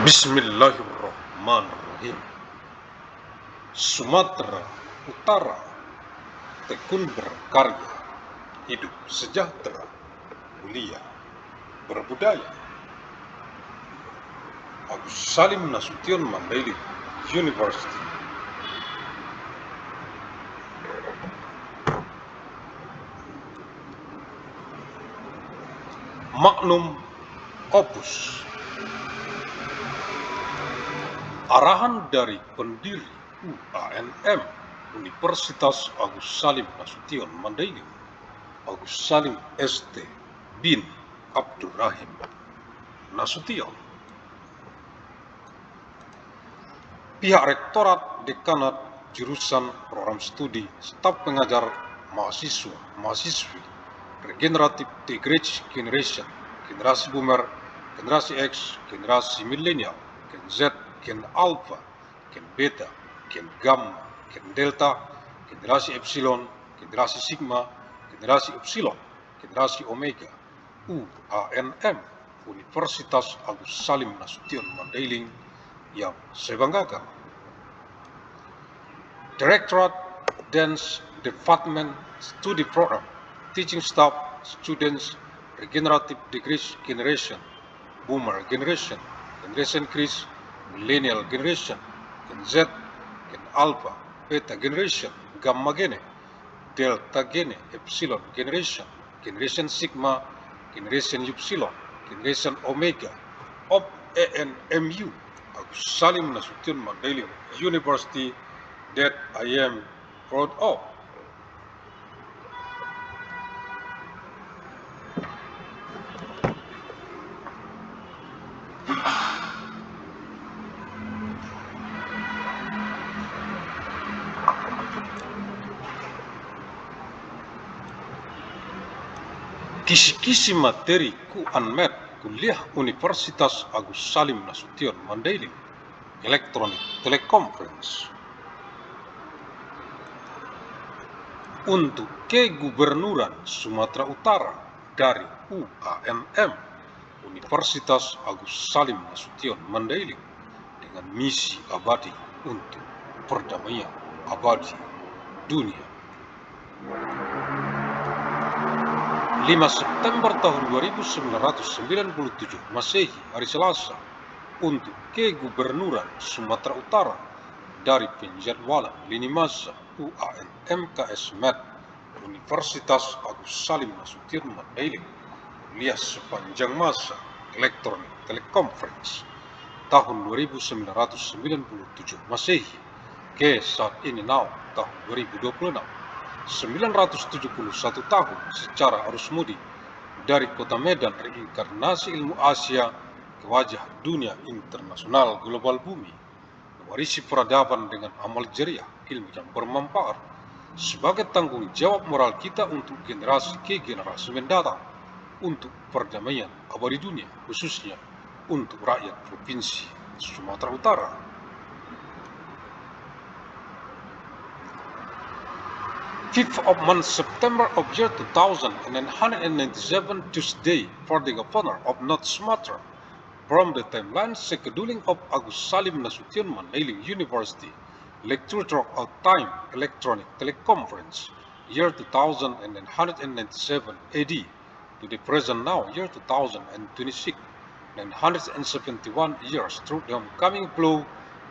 Bismillahirrahmanirrahim. Sumatera Utara tekun berkarya, hidup sejahtera, mulia, berbudaya. Agus Salim Nasution Mandailing University. Magnum Opus. Arahan dari pendiri UANM Universitas Agus Salim Nasution Mandailing, Agus Salim ST bin Abdurrahim Nasution. Pihak Rektorat Dekanat Jurusan Program Studi Staf Pengajar Mahasiswa-Mahasiswi Regenerative Generation, Generasi Boomer, Generasi X, Generasi Milenial, Gen Z, Gen Alpha, Gen Beta, Gen Gamma, Gen Delta, Generasi Epsilon, Generasi Sigma, Generasi Upsilon, Generasi Omega, UANM Universitas Agus Salim Nasution Mandailing yang saya banggakan. Directorate, Dance Department, Studi Program, Teaching Staff, Students, Regenerative Generation, Boomer Generation, Generation Chris, Millennial Generation, Gen Z, Gen Alpha, Beta Generation, Gamma Gene, Delta Gene, Epsilon Generation, Generation Sigma, Generation Upsilon, Generation Omega of ANMU Agus Salim Nasution Mandailing University that I am proud of. Kisi-kisi materi Ku-Anmed Kuliah Universitas Agus Salim Nasution Mandailing Electronic Teleconference. Untuk Kegubernuran Sumatera Utara dari UANM Universitas Agus Salim Nasution Mandailing dengan misi abadi untuk perdamaian abadi dunia. 5 September tahun 2997 Masehi, hari Selasa, untuk Kegubernuran Sumatera Utara dari penjadwalan lini masa UANM KS Med Universitas Agus Salim Nasution Mandailing kuliah sepanjang masa Electronic Teleconference tahun 1997 Masehi ke saat ini tahun 2026. 971 tahun secara arus mudik dari kota Medan reinkarnasi ilmu Asia ke wajah dunia internasional global bumi, mewarisi peradaban dengan amal jariah, ilmu yang bermanfaat sebagai tanggung jawab moral kita untuk generasi ke generasi mendatang, untuk perdamaian abadi dunia, khususnya untuk rakyat Provinsi Sumatera Utara. 5th of month September of year 2197 Tuesday for the governor of North Sumatra from the timeline scheduling of Agus Salim Nasution Mandailing University lecture of time electronic teleconference year 2197 AD to the present now year 2026, 971 years through the homecoming blow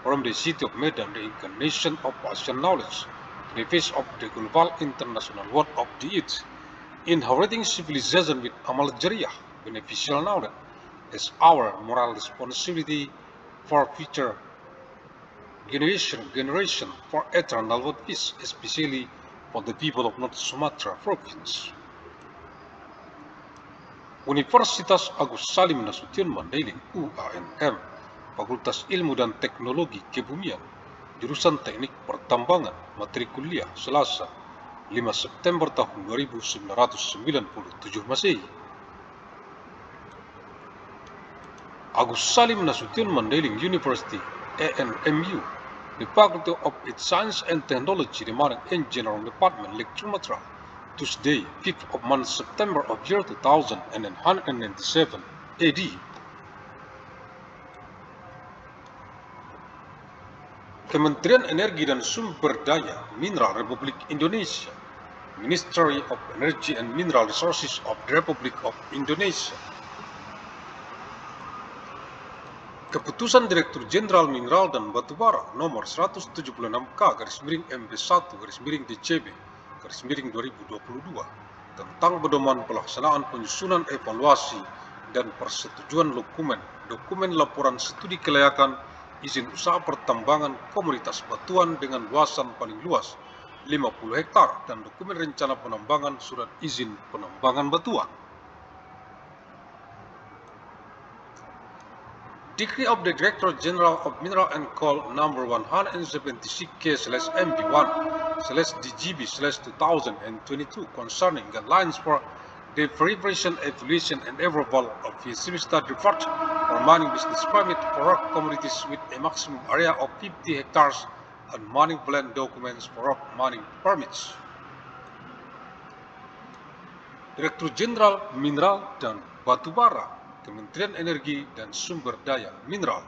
from the city of Medan, the incarnation of Asian knowledge, the face of the global international world of the East, inheriting civilization with amal jariyah, beneficial knowledge, as our moral responsibility for future generation for eternal world peace, especially for the people of North Sumatra Province. Universitas Agus Salim Nasution Mandailing UANM, Fakultas Ilmu dan Teknologi Kebumian, Jurusan Teknik Pertambangan, materi kuliah Selasa 5 September tahun 1997 Masehi. Agus Salim Nasution Mandailing University ANMU, the Faculty of its Science and Technology, the Marine Engineering Department, Lake Sumatra, Tuesday 5th of month September of year 2197 AD. Kementerian Energi dan Sumber Daya Mineral Republik Indonesia, Ministry of Energy and Mineral Resources of the Republic of Indonesia. Keputusan Direktur Jenderal Mineral dan Batubara nomor 176K/MB1-DCB/2022 tentang pedoman pelaksanaan penyusunan evaluasi dan persetujuan dokumen laporan studi kelayakan izin usaha pertambangan komoditas batuan dengan luasan paling luas 50 hektar dan dokumen rencana penambangan surat izin penambangan batuan. Decree of the Director General of Mineral and Coal number 176K/MB1/DGB/2022 concerning guidelines for the preparation, evaluation, and approval of feasibility study report for mining business permit for rock commodities with a maximum area of 50 hectares and mining plan documents for rock mining permits. Direktur Jenderal Mineral dan Batubara, Kementerian Energi dan Sumber Daya Mineral.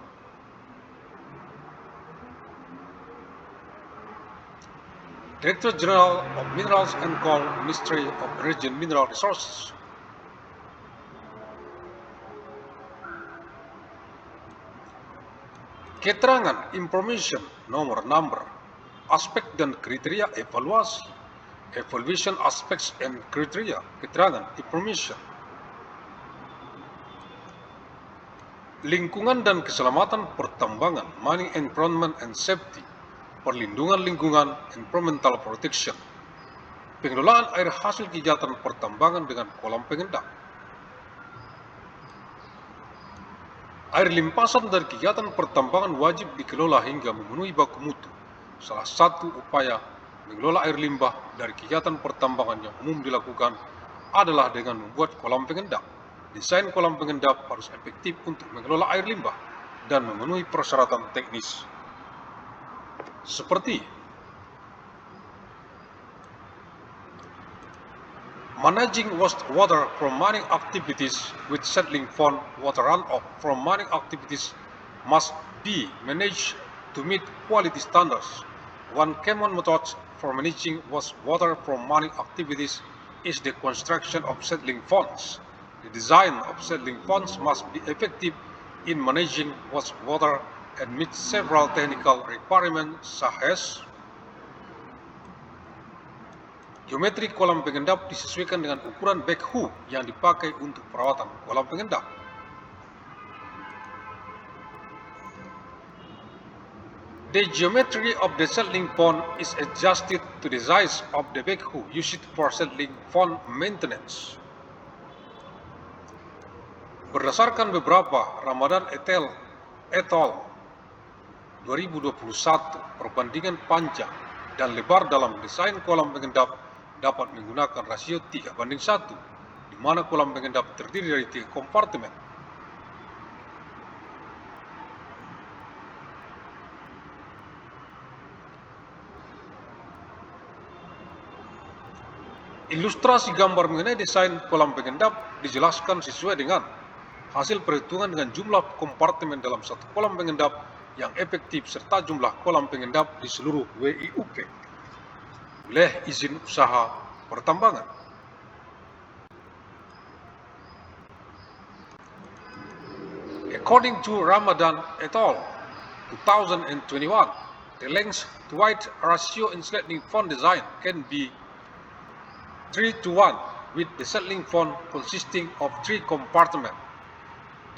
Director General of Minerals and Coal, Ministry of Energy and Mineral Resources. Keterangan information nomor number, aspek dan kriteria evaluasi, evaluation aspects and criteria, keterangan information. Lingkungan dan keselamatan pertambangan, mining environment and safety, perlindungan lingkungan, environmental protection, pengelolaan air hasil kegiatan pertambangan dengan kolam pengendap. Air limpasan dari kegiatan pertambangan wajib dikelola hingga memenuhi baku mutu. Salah satu upaya mengelola air limbah dari kegiatan pertambangan yang umum dilakukan adalah dengan membuat kolam pengendap. Desain kolam pengendap harus efektif untuk mengelola air limbah dan memenuhi persyaratan teknis seperti managing wastewater from mining activities with settling pond. Water runoff from mining activities must be managed to meet quality standards. One common method for managing wastewater from mining activities is the construction of settling ponds. The design of settling ponds must be effective in managing wastewater and meet several technical requirements such as geometri kolam pengendap disesuaikan dengan ukuran backhoe yang dipakai untuk perawatan kolam pengendap. The geometry of the settling pond is adjusted to the size of the backhoe used for settling pond maintenance. Berdasarkan beberapa Ramadan et al. 2021, perbandingan panjang dan lebar dalam desain kolam pengendap dapat menggunakan rasio 3:1, di mana kolam pengendap terdiri dari 3 kompartemen. Ilustrasi gambar mengenai desain kolam pengendap dijelaskan sesuai dengan hasil perhitungan dengan jumlah kompartemen dalam satu kolam pengendap yang efektif serta jumlah kolam pengendap di seluruh WIUP, wilayah izin usaha pertambangan. According to Ramadan et al. 2021, the length to width ratio in settling pond design can be 3:1, with the settling pond consisting of 3 compartments.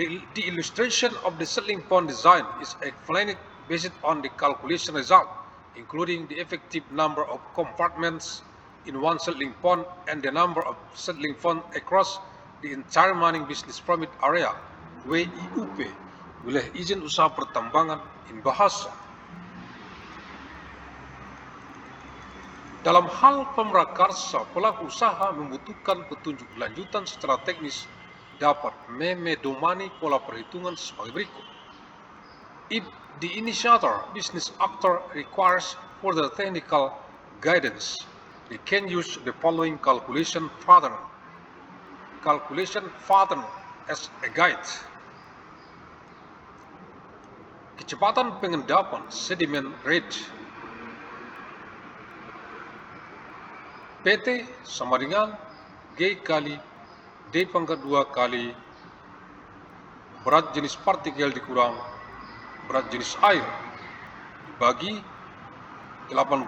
The illustration of the settling pond design is explained based on the calculation result, including the effective number of compartments in one settling pond and the number of settling pond across the entire mining business permit area (WIUP), wilayah izin usaha pertambangan in bahasa. Dalam hal pemrakarsa, pelaku usaha membutuhkan petunjuk lanjutan secara teknis dapat memedomani pola perhitungan sebagai berikut. If the initiator business actor requires further technical guidance, they can use the following calculation pattern as a guide. kecepatan pengendapan sedimen rate PT sama dengan G kali D pangkat 2 kali berat jenis partikel dikurang berat jenis air dibagi 18.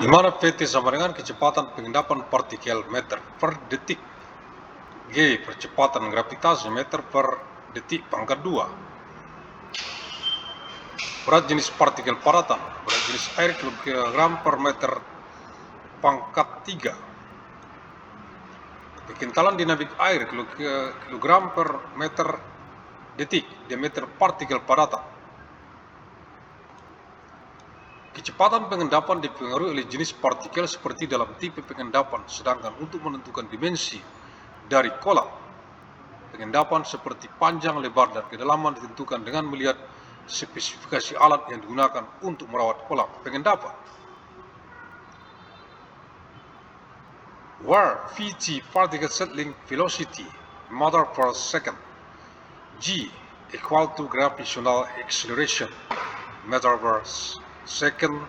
Di mana PT sama dengan kecepatan pengendapan partikel meter per detik, G percepatan gravitasi meter per detik pangkat 2, berat jenis partikel paratan, berat jenis air kilogram per meter pangkat 3, kekentalan dinamik air kilogram per meter detik, diameter partikel paratan. Kecepatan pengendapan dipengaruhi oleh jenis partikel seperti dalam tipe pengendapan, sedangkan untuk menentukan dimensi dari kolam pengendapan seperti panjang, lebar, dan kedalaman ditentukan dengan melihat spesifikasi alat yang digunakan untuk merawat kolam pengendapan. Where Vt particle settling velocity meter per second, G equal to gravitational acceleration meter per second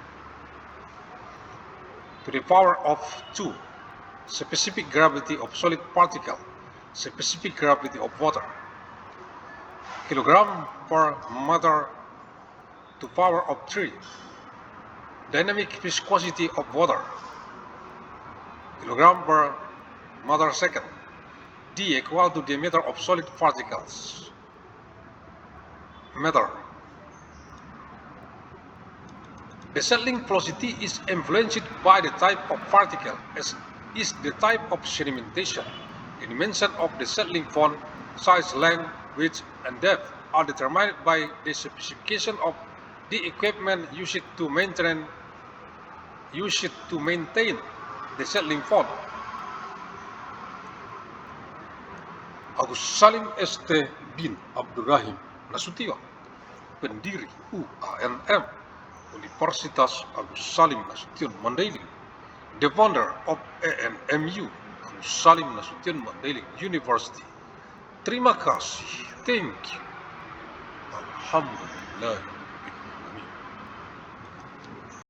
to the power of 2, specific gravity of solid particle, specific gravity of water, kilogram per meter to power of 3, dynamic viscosity of water, kilogram per meter second, D equal to diameter of solid particles, meter. The settling velocity is influenced by the type of particle, as is the type of sedimentation. The dimension of the settling font, size, length, width, and depth are determined by the specification of the equipment used to maintain the settling font. Agus Salim St. bin Abdurrahim Nasution, pendiri UANM, Universitas Agus Salim Nasution Mandailing, the founder of ANMU, Agus Salim Nasution Mandailing University. Terima kasih. Thank you. Alhamdulillah.